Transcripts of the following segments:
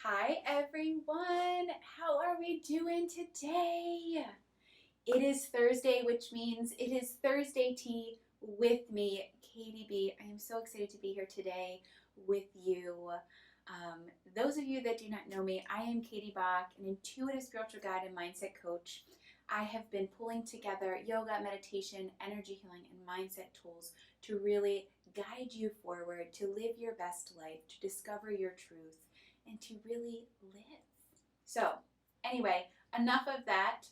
Hi everyone, how are we doing today? It is Thursday, which means it is Thursday tea with me, Katie B. I am so excited to be here today with you. Those of you that do not know me, I am Katie Bach, an intuitive spiritual guide and mindset coach. I have been pulling together yoga, meditation, energy healing, and mindset tools to really guide you forward, to live your best life, to discover your truth, and to really live. So, anyway, enough of that.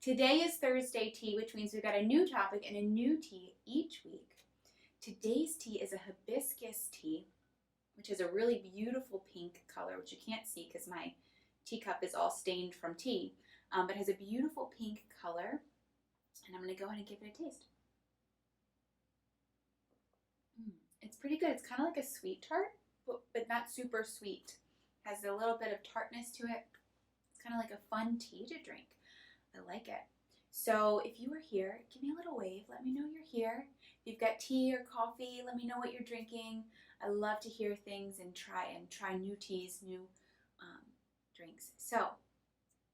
Today is Thursday tea, which means we've got a new topic and a new tea each week. Today's tea is a hibiscus tea, which is a really beautiful pink color, which you can't see because my teacup is all stained from tea, but has a beautiful pink color. And I'm going to go ahead and give it a taste. It's pretty good. It's kind of like a sweet tart, but not super sweet. Has a little bit of tartness to it. It's kind of like a fun tea to drink. I like it. So if you are here, give me a little wave. Let me know you're here. If you've got tea or coffee, let me know what you're drinking. I love to hear things and try new teas, new drinks. So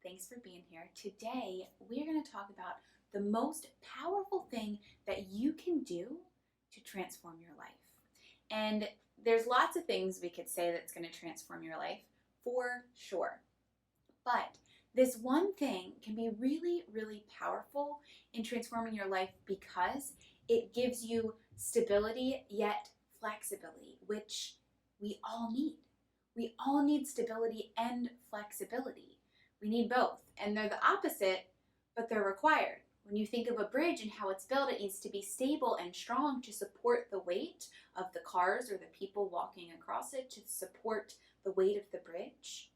thanks for being here. Today we're going to talk about the most powerful thing that you can do to transform your life. And there's lots of things we could say that's going to transform your life, for sure. But this one thing can be really, really powerful in transforming your life because it gives you stability yet flexibility, which we all need. We all need stability and flexibility. We need both, and they're the opposite, but they're required. When you think of a bridge and how it's built, it needs to be stable and strong to support the weight of the cars or the people walking across it, to support the weight of the bridge.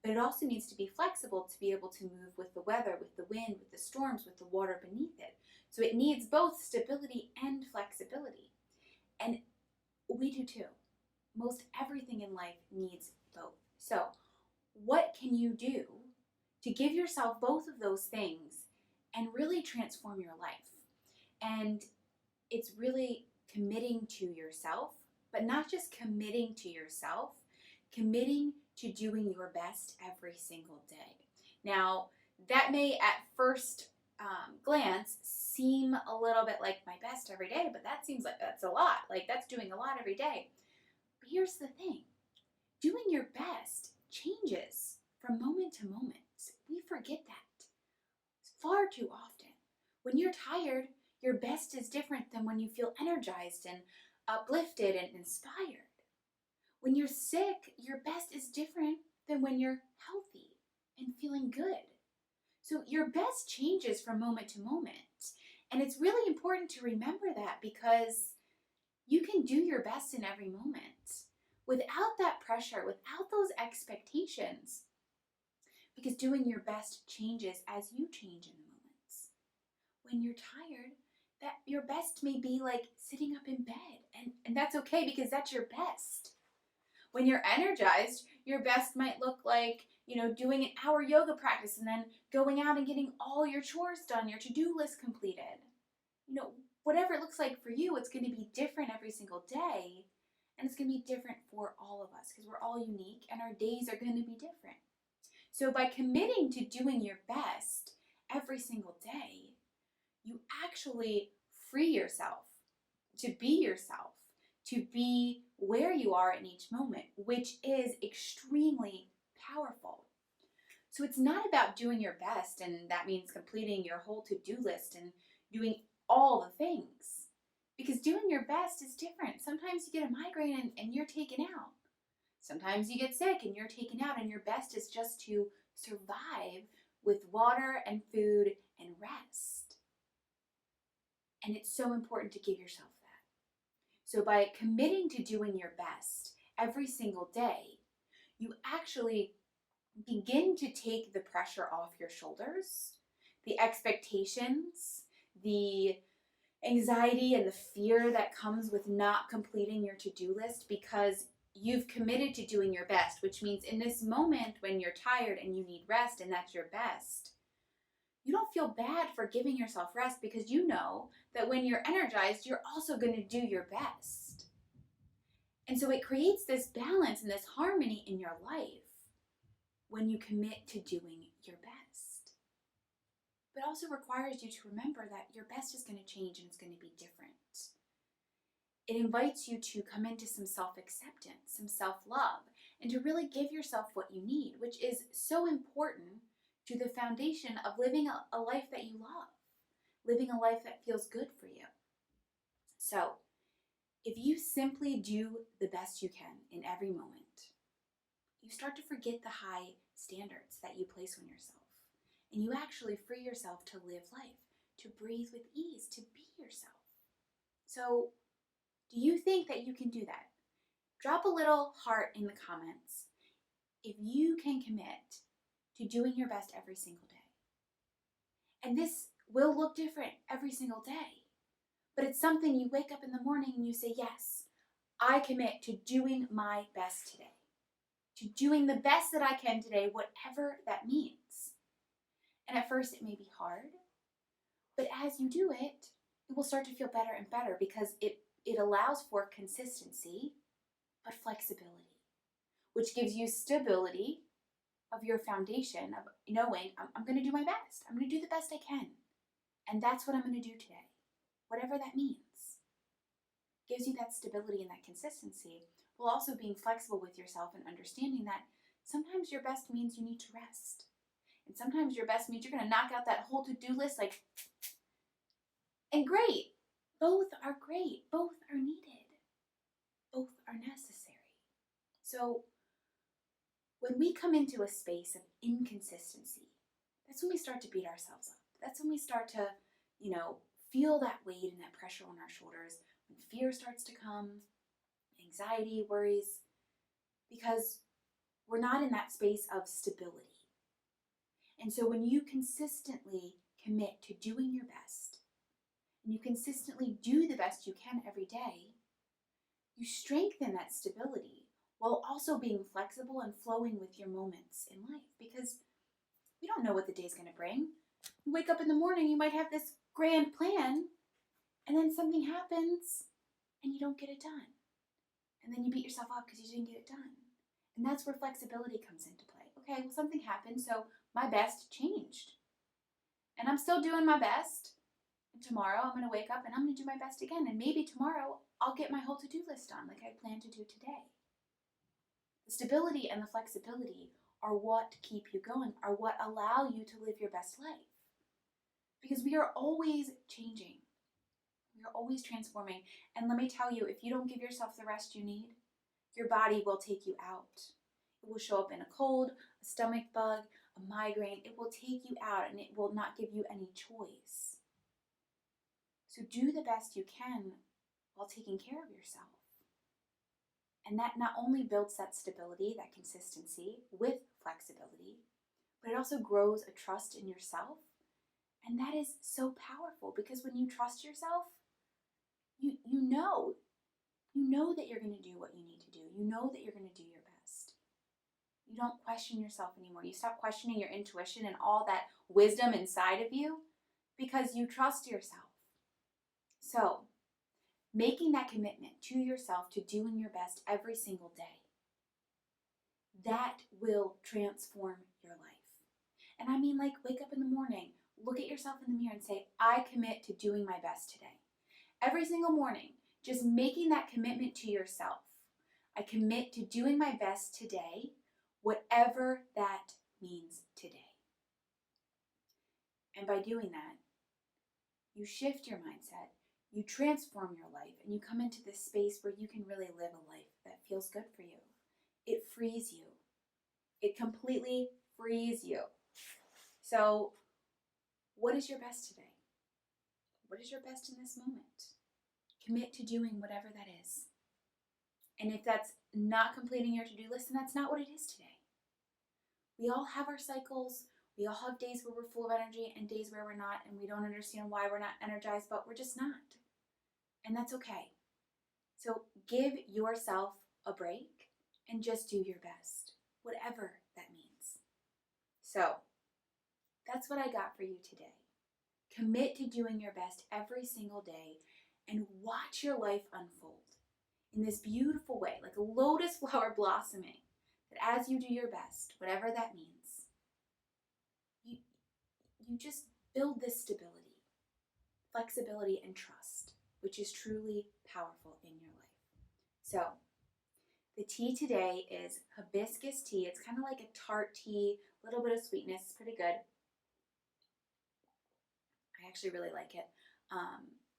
But it also needs to be flexible to be able to move with the weather, with the wind, with the storms, with the water beneath it. So it needs both stability and flexibility. And we do too. Most everything in life needs both. So what can you do to give yourself both of those things and really transform your life? And it's really committing to yourself, but not just committing to yourself, committing to doing your best every single day. Now, that may at first glance seem a little bit like my best every day, but that seems like that's a lot. Like that's doing a lot every day. But here's the thing. Doing your best changes from moment to moment. We forget that far too often. When you're tired, your best is different than when you feel energized and uplifted and inspired. When you're sick, your best is different than when you're healthy and feeling good. So your best changes from moment to moment. And it's really important to remember that because you can do your best in every moment without that pressure, without those expectations. Because doing your best changes as you change in the moments. When you're tired, that your best may be like sitting up in bed. And that's okay because that's your best. When you're energized, your best might look like, doing an hour yoga practice and then going out and getting all your chores done, your to-do list completed. Whatever it looks like for you, it's going to be different every single day. And it's going to be different for all of us because we're all unique and our days are going to be different. So by committing to doing your best every single day, you actually free yourself to be yourself, to be where you are in each moment, which is extremely powerful. So it's not about doing your best, and that means completing your whole to-do list and doing all the things. Because doing your best is different. Sometimes you get a migraine and you're taken out. Sometimes you get sick and you're taken out, and your best is just to survive with water and food and rest. And it's so important to give yourself that. So by committing to doing your best every single day, you actually begin to take the pressure off your shoulders, the expectations, the anxiety and the fear that comes with not completing your to-do list, because you've committed to doing your best, which means in this moment when you're tired and you need rest and that's your best, you don't feel bad for giving yourself rest because you know that when you're energized, you're also going to do your best. And so it creates this balance and this harmony in your life when you commit to doing your best. But also requires you to remember that your best is going to change and it's going to be different. It invites you to come into some self-acceptance, some self-love, and to really give yourself what you need, which is so important to the foundation of living a life that you love, living a life that feels good for you. So, if you simply do the best you can in every moment, you start to forget the high standards that you place on yourself, and you actually free yourself to live life, to breathe with ease, to be yourself. So, do you think that you can do that? Drop a little heart in the comments if you can commit to doing your best every single day. And this will look different every single day, but it's something you wake up in the morning and you say, yes, I commit to doing my best today, to doing the best that I can today, whatever that means. And at first it may be hard, but as you do it, it will start to feel better and better because it allows for consistency, but flexibility, which gives you stability of your foundation of knowing I'm going to do my best. I'm going to do the best I can. And that's what I'm going to do today, whatever that means. Gives you that stability and that consistency, while also being flexible with yourself and understanding that sometimes your best means you need to rest. And sometimes your best means you're going to knock out that whole to-do list and great. Both are great. Both are needed. Both are necessary. So when we come into a space of inconsistency, that's when we start to beat ourselves up. That's when we start to, feel that weight and that pressure on our shoulders, when fear starts to come, anxiety, worries, because we're not in that space of stability. And so when you consistently commit to doing your best, and you consistently do the best you can every day, you strengthen that stability while also being flexible and flowing with your moments in life, because we don't know what the day's going to bring. You wake up in the morning, you might have this grand plan, and then something happens and you don't get it done. And then you beat yourself up because you didn't get it done. And that's where flexibility comes into play. Okay, well, something happened, so my best changed. And I'm still doing my best. And tomorrow I'm going to wake up and I'm going to do my best again. And maybe tomorrow I'll get my whole to-do list done like I plan to do today. The stability and the flexibility are what keep you going, are what allow you to live your best life. Because we are always changing. We are always transforming. And let me tell you, if you don't give yourself the rest you need, your body will take you out. It will show up in a cold, a stomach bug, a migraine. It will take you out and it will not give you any choice. So do the best you can while taking care of yourself. And that not only builds that stability, that consistency with flexibility, but it also grows a trust in yourself. And that is so powerful because when you trust yourself, you know that you're going to do what you need to do. You know that you're going to do your best. You don't question yourself anymore. You stop questioning your intuition and all that wisdom inside of you because you trust yourself. So, making that commitment to yourself to doing your best every single day, that will transform your life. And I mean, wake up in the morning, look at yourself in the mirror and say, I commit to doing my best today. Every single morning, just making that commitment to yourself. I commit to doing my best today, whatever that means today. And by doing that, you shift your mindset, you transform your life, and you come into this space where you can really live a life that feels good for you. It frees you. It completely frees you. So, what is your best today? What is your best in this moment? Commit to doing whatever that is. And if that's not completing your to-do list, then that's not what it is today. We all have our cycles. We all have days where we're full of energy and days where we're not, and we don't understand why we're not energized, but we're just not. And that's okay. So give yourself a break and just do your best, whatever that means. So that's what I got for you today. Commit to doing your best every single day and watch your life unfold in this beautiful way, like a lotus flower blossoming. that as you do your best, whatever that means, you just build this stability, flexibility, and trust, which is truly powerful in your life. So the tea today is hibiscus tea. It's kind of like a tart tea, a little bit of sweetness. It's pretty good. I actually really like it.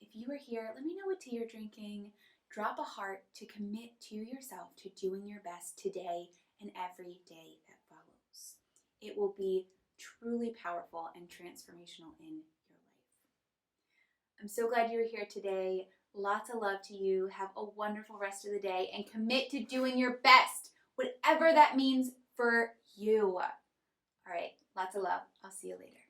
If you are here, let me know what tea you're drinking. Drop a heart to commit to yourself to doing your best today and every day that follows. It will be truly powerful and transformational in your life. I'm so glad you're here today. Lots of love to you. Have a wonderful rest of the day and commit to doing your best, whatever that means for you. All right, lots of love. I'll see you later.